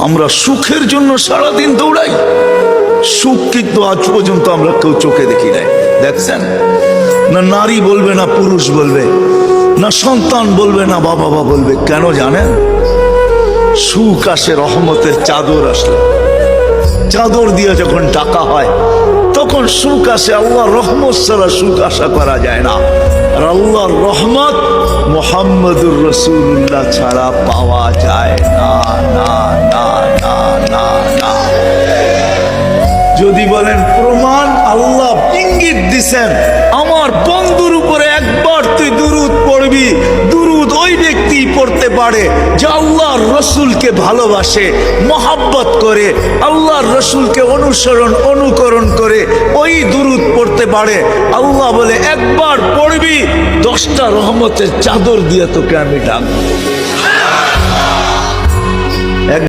আমরা সুখের জন্য সারাদিন দৌড়াই, সুখ কিন্তু আজ পর্যন্ত আমরা কেউ চোখে দেখি নাই। দেখছেন না, নারী বলবে না পুরুষ বলবে, না সন্তান বলবে না বাবা বলবে। কেন জানেন? সুখ আসে রহমতের চাদর আসলে, চাদর দিয়ে যখন টাকা হয় তখন সুখ আসে। আল্লাহর রহমত ছাড়া সুখ আশা করা যায় না। আর আল্লাহর রহমত মুহাম্মদুর রাসূলুল্লাহ ছাড়া পাওয়া যায় না, না না না না না। যদি বলেন প্রমাণ, আল্লাহ ইঙ্গিত দিছেন, আমার বন্ধুর উপরে একবার তুই দুরূদ পড়বি, দুরূদ ওই ব্যক্তি পড়তে পারে যে আল্লাহর রসুলকে ভালোবাসে, মহাব্বত করে, আল্লাহর রসুলকে অনুকরণ করে ওই দুরূদ পড়তে পারে। আল্লাহ বলে একবার পড়বি, 10টা রহমতের চাদর দিয়ে তোকে আমি ডাকবো।